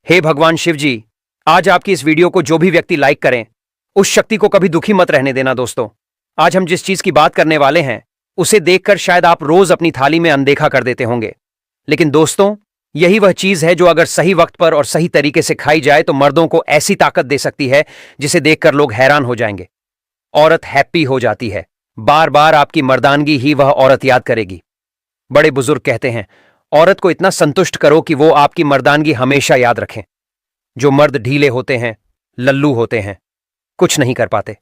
हे भगवान शिव जी, आज आपकी इस वीडियो को जो भी व्यक्ति लाइक करें, उस शक्ति को कभी दुखी मत रहने देना। दोस्तों, आज हम जिस चीज की बात करने वाले हैं उसे देखकर शायद आप रोज अपनी थाली में अनदेखा कर देते होंगे, लेकिन दोस्तों, यही वह चीज है जो अगर सही वक्त पर और सही तरीके से खाई जाए तो मर्दों को ऐसी ताकत दे सकती है जिसे देखकर लोग हैरान हो जाएंगे। औरत हैप्पी हो जाती है, बार बार आपकी मर्दानगी ही वह औरत याद करेगी। बड़े बुजुर्ग कहते हैं, औरत को इतना संतुष्ट करो कि वो आपकी मर्दानगी हमेशा याद रखें। जो मर्द ढीले होते हैं, लल्लू होते हैं, कुछ नहीं कर पाते,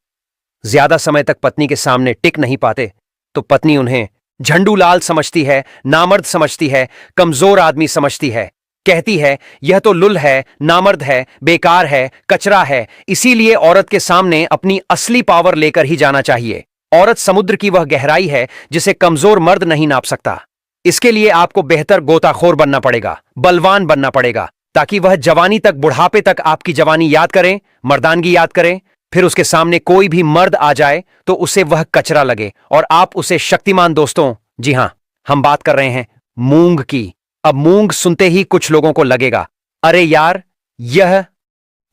ज्यादा समय तक पत्नी के सामने टिक नहीं पाते, तो पत्नी उन्हें झंडूलाल समझती है, नामर्द समझती है, कमजोर आदमी समझती है, कहती है यह तो लुल है, नामर्द है, बेकार है, कचरा है। इसीलिए औरत के सामने अपनी असली पावर लेकर ही जाना चाहिए। औरत समुद्र की वह गहराई है जिसे कमजोर मर्द नहीं नाप सकता। इसके लिए आपको बेहतर गोताखोर बनना पड़ेगा, बलवान बनना पड़ेगा, ताकि वह जवानी तक, बुढ़ापे तक आपकी जवानी याद करें, मर्दानगी याद करें। फिर उसके सामने कोई भी मर्द आ जाए तो उसे वह कचरा लगे और आप उसे शक्तिमान। दोस्तों, जी हां, हम बात कर रहे हैं मूंग की। अब मूंग सुनते ही कुछ लोगों को लगेगा, अरे यार, यह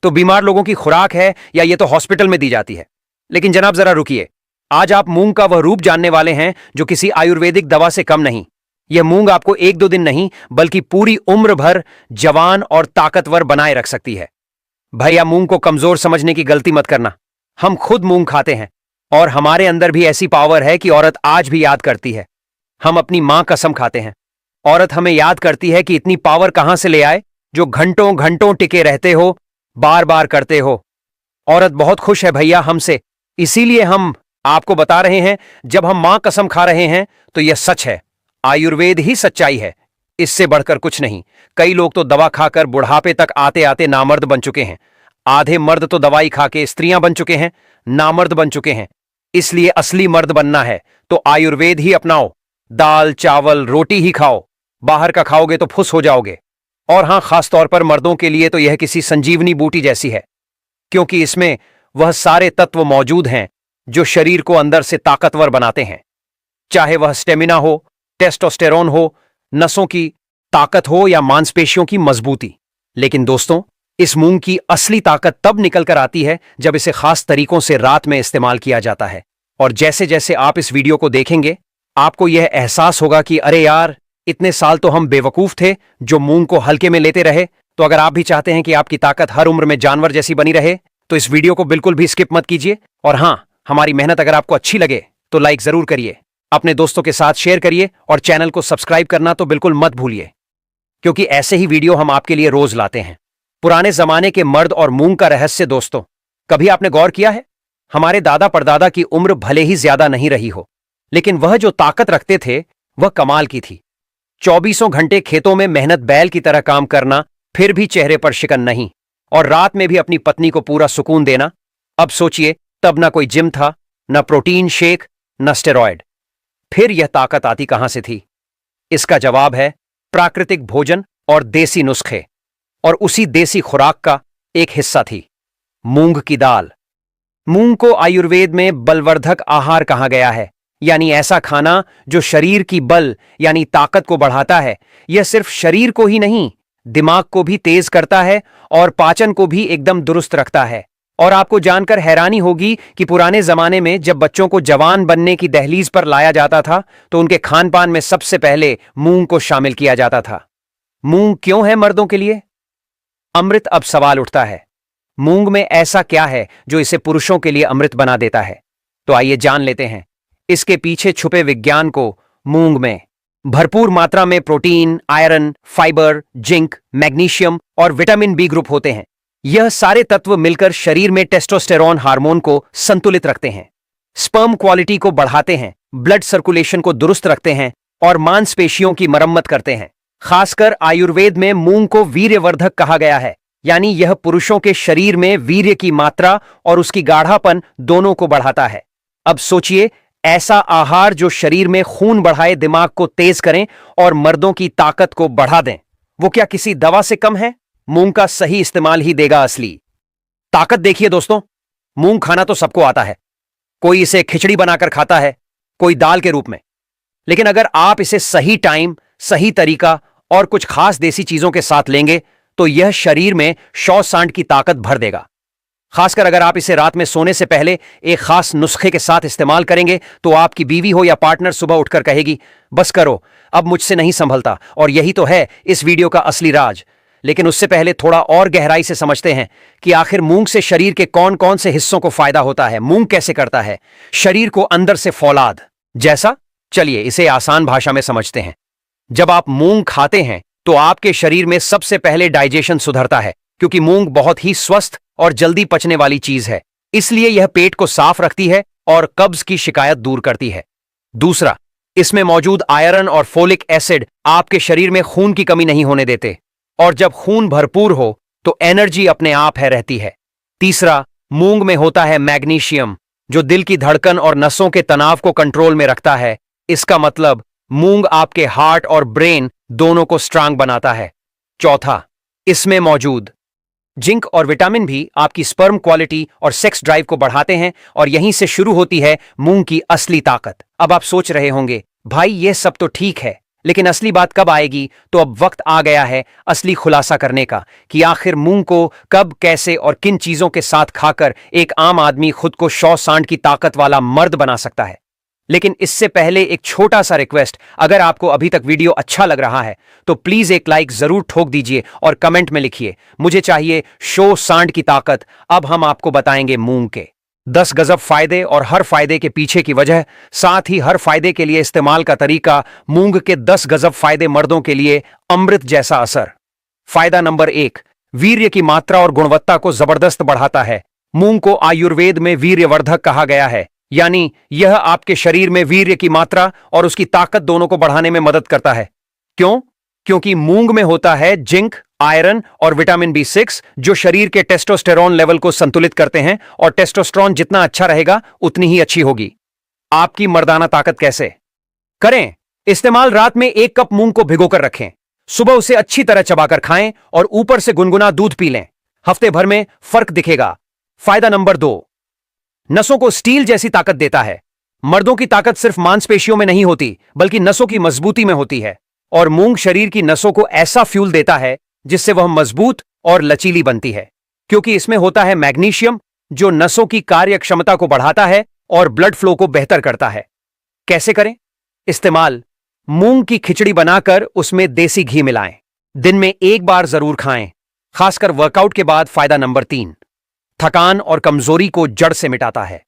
तो बीमार लोगों की खुराक है या ये तो हॉस्पिटल में दी जाती है। लेकिन जनाब, जरा रुकिए, आज आप मूंग का वह रूप जानने वाले हैं जो किसी आयुर्वेदिक दवा से कम नहीं। यह मूंग आपको एक दो दिन नहीं बल्कि पूरी उम्र भर जवान और ताकतवर बनाए रख सकती है। भैया, मूंग को कमजोर समझने की गलती मत करना। हम खुद मूंग खाते हैं और हमारे अंदर भी ऐसी पावर है कि औरत आज भी याद करती है। हम अपनी मां कसम खाते हैं, औरत हमें याद करती है कि इतनी पावर कहां से ले आए जो घंटों घंटों टिके रहते हो, बार बार करते हो। औरत बहुत खुश है भैया हमसे, इसीलिए हम आपको बता रहे हैं, जब हम मां कसम खा रहे हैं तो यह सच है। आयुर्वेद ही सच्चाई है, इससे बढ़कर कुछ नहीं। कई लोग तो दवा खाकर बुढ़ापे तक आते आते नामर्द बन चुके हैं। आधे मर्द तो दवाई खाके स्त्रियां बन चुके हैं, नामर्द बन चुके हैं। इसलिए असली मर्द बनना है तो आयुर्वेद ही अपनाओ। दाल चावल रोटी ही खाओ, बाहर का खाओगे तो फुस हो जाओगे। और हां, खास तौर पर मर्दों के लिए तो यह किसी संजीवनी बूटी जैसी है, क्योंकि इसमें वह सारे तत्व मौजूद हैं जो शरीर को अंदर से ताकतवर बनाते हैं। चाहे वह स्टेमिना हो, टेस्टोस्टेरोन हो, नसों की ताकत हो या मांसपेशियों की मजबूती। लेकिन दोस्तों, इस मूंग की असली ताकत तब निकल कर आती है जब इसे खास तरीकों से रात में इस्तेमाल किया जाता है। और जैसे जैसे आप इस वीडियो को देखेंगे, आपको यह एहसास होगा कि अरे यार, इतने साल तो हम बेवकूफ थे जो मूंग को हल्के में लेते रहे। तो अगर आप भी चाहते हैं कि आपकी ताकत हर उम्र में जानवर जैसी बनी रहे तो इस वीडियो को बिल्कुल भी स्किप मत कीजिए। और हां, हमारी मेहनत अगर आपको अच्छी लगे तो लाइक जरूर करिए, अपने दोस्तों के साथ शेयर करिए और चैनल को सब्सक्राइब करना तो बिल्कुल मत भूलिए, क्योंकि ऐसे ही वीडियो हम आपके लिए रोज लाते हैं। पुराने जमाने के मर्द और मूंग का रहस्य। दोस्तों, कभी आपने गौर किया है, हमारे दादा परदादा की उम्र भले ही ज्यादा नहीं रही हो, लेकिन वह जो ताकत रखते थे वह कमाल की थी। 24 घंटे खेतों में मेहनत बैल की तरह काम करना, फिर भी चेहरे पर शिकन नहीं, और रात में भी अपनी पत्नी को पूरा सुकून देना। अब सोचिए, तब ना कोई जिम था, ना प्रोटीन शेक, ना स्टेरॉयड। फिर यह ताकत आती कहां से थी? इसका जवाब है प्राकृतिक भोजन और देसी नुस्खे। और उसी देसी खुराक का एक हिस्सा थी मूंग की दाल। मूंग को आयुर्वेद में बलवर्धक आहार कहा गया है, यानी ऐसा खाना जो शरीर की बल यानी ताकत को बढ़ाता है। यह सिर्फ शरीर को ही नहीं, दिमाग को भी तेज करता है और पाचन को भी एकदम दुरुस्त रखता है। और आपको जानकर हैरानी होगी कि पुराने जमाने में जब बच्चों को जवान बनने की दहलीज पर लाया जाता था तो उनके खान पान में सबसे पहले मूंग को शामिल किया जाता था। मूंग क्यों है मर्दों के लिए अमृत? अब सवाल उठता है, मूंग में ऐसा क्या है जो इसे पुरुषों के लिए अमृत बना देता है? तो आइए जान लेते हैं इसके पीछे छुपे विज्ञान को। मूंग में भरपूर मात्रा में protein, iron, fibre, zinc, magnesium और विटामिन बी ग्रुप होते हैं। यह सारे तत्व मिलकर शरीर में टेस्टोस्टेरोन हार्मोन को संतुलित रखते हैं, स्पर्म क्वालिटी को बढ़ाते हैं, ब्लड सर्कुलेशन को दुरुस्त रखते हैं और मांसपेशियों की मरम्मत करते हैं। खासकर आयुर्वेद में मूंग को वीर्यवर्धक कहा गया है, यानी यह पुरुषों के शरीर में वीर्य की मात्रा और उसकी गाढ़ापन दोनों को बढ़ाता है। अब सोचिए, ऐसा आहार जो शरीर में खून बढ़ाए, दिमाग को तेज करें और मर्दों की ताकत को बढ़ा दें, वो क्या किसी दवा से कम है? मूंग का सही इस्तेमाल ही देगा असली ताकत। देखिए दोस्तों, मूंग खाना तो सबको आता है। कोई इसे खिचड़ी बनाकर खाता है, कोई दाल के रूप में। लेकिन अगर आप इसे सही टाइम, सही तरीका और कुछ खास देसी चीजों के साथ लेंगे तो यह शरीर में 100 सांड की ताकत भर देगा। खासकर अगर आप इसे रात में सोने से पहले एक खास नुस्खे के साथ इस्तेमाल करेंगे तो आपकी बीवी हो या पार्टनर सुबह उठकर कहेगी, बस करो, अब मुझसे नहीं संभलता। और यही तो है इस वीडियो का असली राज। लेकिन उससे पहले थोड़ा और गहराई से समझते हैं कि आखिर मूंग से शरीर के कौन कौन से हिस्सों को फायदा होता है। मूंग कैसे करता है शरीर को अंदर से फौलाद जैसा? चलिए इसे आसान भाषा में समझते हैं। जब आप मूंग खाते हैं तो आपके शरीर में सबसे पहले डाइजेशन सुधरता है, क्योंकि मूंग बहुत ही स्वस्थ और जल्दी पचने वाली चीज है। इसलिए यह पेट को साफ रखती है और कब्ज की शिकायत दूर करती है। दूसरा, इसमें मौजूद आयरन और फोलिक एसिड आपके शरीर में खून की कमी नहीं होने देते, और जब खून भरपूर हो तो एनर्जी अपने आप है रहती है। तीसरा, मूंग में होता है मैग्नीशियम, जो दिल की धड़कन और नसों के तनाव को कंट्रोल में रखता है। इसका मतलब मूंग आपके हार्ट और ब्रेन दोनों को स्ट्रांग बनाता है। चौथा, इसमें मौजूद जिंक और विटामिन भी आपकी स्पर्म क्वालिटी और सेक्स ड्राइव को बढ़ाते हैं, और यहीं से शुरू होती है मूंग की असली ताकत। अब आप सोच रहे होंगे, भाई ये सब तो ठीक है, लेकिन असली बात कब आएगी? तो अब वक्त आ गया है असली खुलासा करने का कि आखिर मूंग को कब, कैसे और किन चीजों के साथ खाकर एक आम आदमी खुद को 100 सांड की ताकत वाला मर्द बना सकता है। लेकिन इससे पहले एक छोटा सा रिक्वेस्ट, अगर आपको अभी तक वीडियो अच्छा लग रहा है तो प्लीज एक लाइक जरूर ठोक दीजिए और कमेंट में लिखिए, मुझे चाहिए 100 सांड की ताकत। अब हम आपको बताएंगे मूंग के 10 गजब फायदे और हर फायदे के पीछे की वजह, साथ ही हर फायदे के लिए इस्तेमाल का तरीका। मूंग के 10 गजब फायदे मर्दों के लिए अमृत जैसा असर। फायदा नंबर 1, वीर्य की मात्रा और गुणवत्ता को जबरदस्त बढ़ाता है। मूंग को आयुर्वेद में वीर्यवर्धक कहा गया है, यानी यह आपके शरीर में वीर्य की मात्रा और उसकी ताकत दोनों को बढ़ाने में मदद करता है। क्यों? क्योंकि मूंग में होता है जिंक, आयरन और विटामिन B6, जो शरीर के टेस्टोस्टेरोन लेवल को संतुलित करते हैं, और टेस्टोस्टेरोन जितना अच्छा रहेगा उतनी ही अच्छी होगी आपकी मर्दाना ताकत। कैसे करें इस्तेमाल? रात में 1 कप मूंग को भिगोकर रखें, सुबह उसे अच्छी तरह चबाकर खाएं और ऊपर से गुनगुना दूध पी लें। हफ्ते भर में फर्क दिखेगा। फायदा नंबर 2, नसों को स्टील जैसी ताकत देता है। मर्दों की ताकत सिर्फ मांसपेशियों में नहीं होती, बल्कि नसों की मजबूती में होती है, और मूंग शरीर की नसों को ऐसा फ्यूल देता है जिससे वह मजबूत और लचीली बनती है। क्योंकि इसमें होता है मैग्नीशियम, जो नसों की कार्य क्षमता को बढ़ाता है और ब्लड फ्लो को बेहतर करता है। कैसे करें इस्तेमाल? मूंग की खिचड़ी बनाकर उसमें देसी घी मिलाएं। दिन में 1 बार जरूर खाएं, खासकर वर्कआउट के बाद। फायदा नंबर 3, थकान और कमजोरी को जड़ से मिटाता है।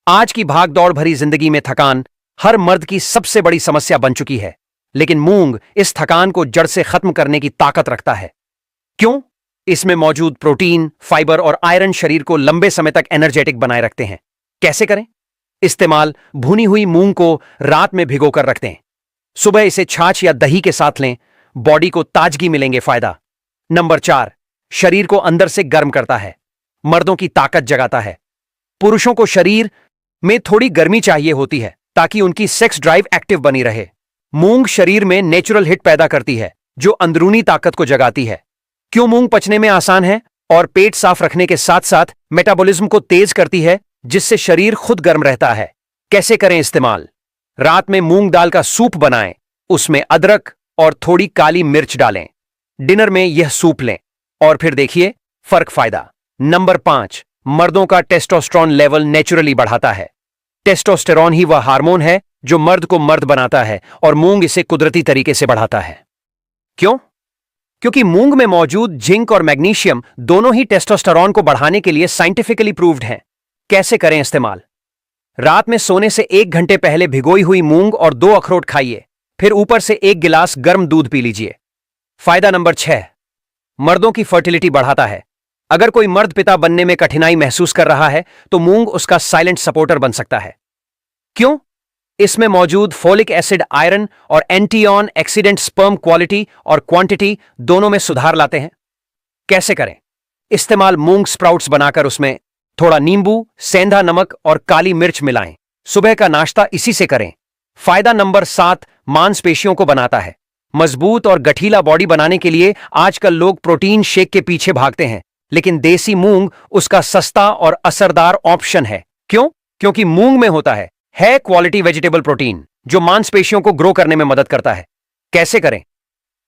आज की भागदौड़ भरी जिंदगी में थकान हर मर्द की सबसे बड़ी समस्या बन चुकी है, लेकिन मूंग इस थकान को जड़ से खत्म करने की ताकत रखता है। क्यों? इसमें मौजूद प्रोटीन, फाइबर और आयरन शरीर को लंबे समय तक एनर्जेटिक बनाए रखते हैं। कैसे करें इस्तेमाल? भुनी हुई मूंग को रात में भिगोकर रख दें, सुबह इसे छाछ या दही के साथ लें, बॉडी को ताजगी मिलेंगे। फायदा नंबर 4, शरीर को अंदर से गर्म करता है, मर्दों की ताकत जगाता है। पुरुषों को शरीर में थोड़ी गर्मी चाहिए होती है ताकि उनकी सेक्स ड्राइव एक्टिव बनी रहे। मूंग शरीर में नेचुरल हीट पैदा करती है, जो अंदरूनी ताकत को जगाती है। क्यों? मूंग पचने में आसान है और पेट साफ रखने के साथ साथ मेटाबॉलिज्म को तेज करती है, जिससे शरीर खुद गर्म रहता है। कैसे करें इस्तेमाल? रात में मूंग दाल का सूप बनाएं, उसमें अदरक और थोड़ी काली मिर्च डालें। डिनर में यह सूप लें और फिर देखिए फर्क। फायदा नंबर 5, मर्दों का टेस्टोस्टेरोन लेवल नेचुरली बढ़ाता है। टेस्टोस्टेरोन ही वह हार्मोन है जो मर्द को मर्द बनाता है, और मूंग इसे कुदरती तरीके से बढ़ाता है। क्यों? क्योंकि मूंग में मौजूद जिंक और मैग्नीशियम दोनों ही टेस्टोस्टेरोन को बढ़ाने के लिए साइंटिफिकली प्रूव्ड हैं। कैसे करें इस्तेमाल? रात में सोने से 1 घंटे पहले भिगोई हुई मूंग और 2 अखरोट खाइए, फिर ऊपर से 1 गिलास गर्म दूध पी लीजिए। फायदा नंबर 6, मर्दों की फर्टिलिटी बढ़ाता है। अगर कोई मर्द पिता बनने में कठिनाई महसूस कर रहा है तो मूंग उसका साइलेंट सपोर्टर बन सकता है। क्यों? इसमें मौजूद फोलिक एसिड, आयरन और एंटीऑन एक्सीडेंट स्पर्म क्वालिटी और क्वांटिटी दोनों में सुधार लाते हैं। कैसे करें इस्तेमाल? मूंग स्प्राउट्स बनाकर उसमें थोड़ा नींबू, सेंधा नमक और काली मिर्च मिलाएं। सुबह का नाश्ता इसी से करें। फायदा नंबर 7, मांसपेशियों को बनाता है। मजबूत और गठीला बॉडी बनाने के लिए आजकल लोग प्रोटीन शेक के पीछे भागते हैं, लेकिन देसी मूंग उसका सस्ता और असरदार ऑप्शन है। क्यों? क्योंकि मूंग में होता है क्वालिटी वेजिटेबल प्रोटीन, जो मांसपेशियों को ग्रो करने में मदद करता है। कैसे करें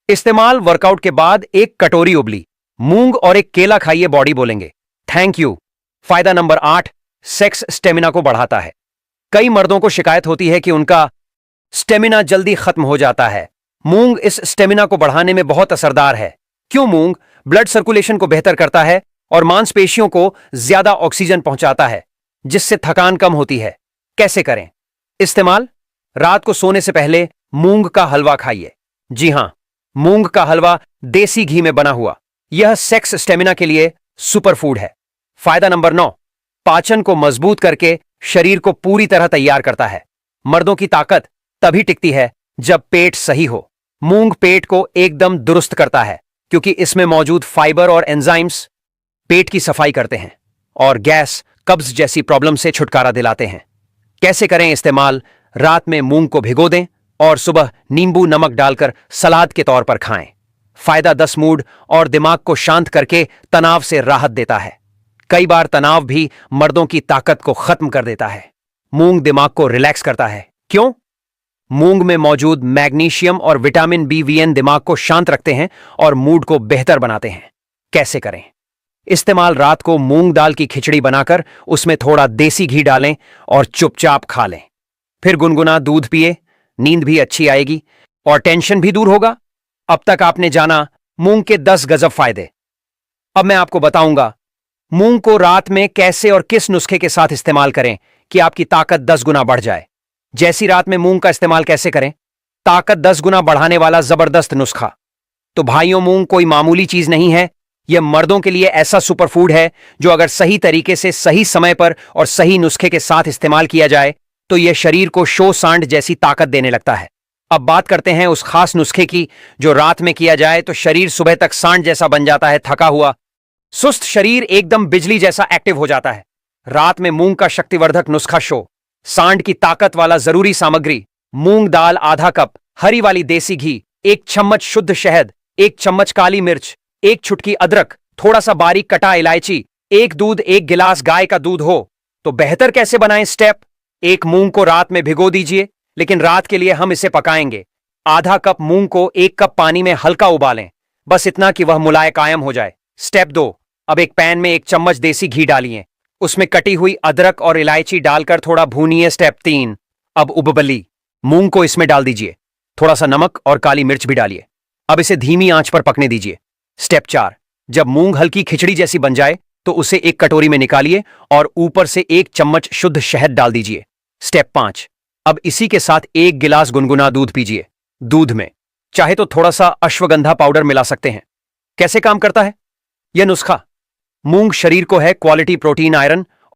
इस्तेमाल वर्कआउट के बाद एक कटोरी उबली मूंग और एक केला खाइए, बॉडी बोलेंगे थैंक यू। फायदा नंबर 8, सेक्स स्टेमिना को बढ़ाता है। कई मर्दों को शिकायत होती है कि उनका स्टेमिना जल्दी खत्म हो जाता है। मूंग इस स्टेमिना को बढ़ाने में बहुत असरदार है। क्यों? मूंग ब्लड सर्कुलेशन को बेहतर करता है और मांसपेशियों को ज्यादा ऑक्सीजन पहुंचाता है, जिससे थकान कम होती है। कैसे करें इस्तेमाल? रात को सोने से पहले मूंग का हलवा खाइए। जी हां, मूंग का हलवा देसी घी में बना हुआ, यह सेक्स स्टेमिना के लिए सुपर फूड है। फायदा नंबर 9, पाचन को मजबूत करके शरीर को पूरी तरह तैयार करता है। मर्दों की ताकत तभी टिकती है जब पेट सही हो। मूंग पेट को एकदम दुरुस्त करता है, क्योंकि इसमें मौजूद फाइबर और एंजाइम्स पेट की सफाई करते हैं और गैस, कब्ज जैसी प्रॉब्लम से छुटकारा दिलाते हैं। कैसे करें इस्तेमाल? रात में मूंग को भिगो दें और सुबह नींबू नमक डालकर सलाद के तौर पर खाएं। फायदा 10, मूड और दिमाग को शांत करके तनाव से राहत देता है। कई बार तनाव भी मर्दों की ताकत को खत्म कर देता है। मूंग दिमाग को रिलैक्स करता है। क्यों? मूंग में मौजूद मैग्नीशियम और विटामिन B-VN दिमाग को शांत रखते हैं और मूड को बेहतर बनाते हैं। कैसे करें इस्तेमाल? रात को मूंग दाल की खिचड़ी बनाकर उसमें थोड़ा देसी घी डालें और चुपचाप खा लें। फिर गुनगुना दूध पिए, नींद भी अच्छी आएगी और टेंशन भी दूर होगा। अब तक आपने जाना मूंग के 10 गजब फायदे। अब मैं आपको बताऊंगा मूंग को रात में कैसे और किस नुस्खे के साथ इस्तेमाल करें कि आपकी ताकत 10 गुना बढ़ जाए। जैसी रात में मूंग का इस्तेमाल कैसे करें? ताकत 10 गुना बढ़ाने वाला जबरदस्त नुस्खा। तो भाइयों, मूंग कोई मामूली चीज नहीं है। यह मर्दों के लिए ऐसा सुपर फूड है जो अगर सही तरीके से, सही समय पर और सही नुस्खे के साथ इस्तेमाल किया जाए तो यह शरीर को शो सांड जैसी ताकत देने लगता है। अब बात करते हैं उस खास नुस्खे की जो रात में किया जाए तो शरीर सुबह तक सांड जैसा बन जाता है। थका हुआ, सुस्त शरीर एकदम बिजली जैसा एक्टिव हो जाता है। रात में मूंग का शक्तिवर्धक नुस्खा शो सांड की ताकत वाला जरूरी सामग्री: मूंग दाल आधा कप, हरी वाली देसी घी, 1 चम्मच शुद्ध शहद, 1 चम्मच काली मिर्च, 1 चुटकी अदरक, थोड़ा सा बारीक कटा इलायची, 1 दूध, 1 गिलास गाय का दूध हो। तो बेहतर कैसे बनाएं? स्टेप 1, मूंग को रात में भिगो दीजिए, लेकिन रात के लिए हम इसे पकाएंगे। आधा कप मूंग को 1 कप पानी में हल्का उबालें, बस इतना कि वह मुलाय कायम हो जाए। स्टेप 2, अब एक पैन में 1 चम्मच देसी घी डालिए, उसमें कटी हुई अदरक और इलायची डालकर थोड़ा भूनिए। स्टेप 3, अब उबली मूंग को इसमें डाल दीजिए, थोड़ा सा नमक और काली मिर्च भी डालिए। अब इसे धीमी आंच पर पकने दीजिए। स्टेप 4, जब मूंग हल्की खिचड़ी जैसी बन जाए तो उसे एक कटोरी में निकालिए और ऊपर से 1 चम्मच शुद्ध शहद डाल दीजिए। स्टेप 5, अब इसी के साथ 1 गिलास गुनगुना दूध पीजिए। दूध में चाहे तो थोड़ा सा अश्वगंधा पाउडर मिला सकते हैं। कैसे काम करता है यह नुस्खा? मूंग शरीर को है क्वालिटी प्रोटीन, आयरन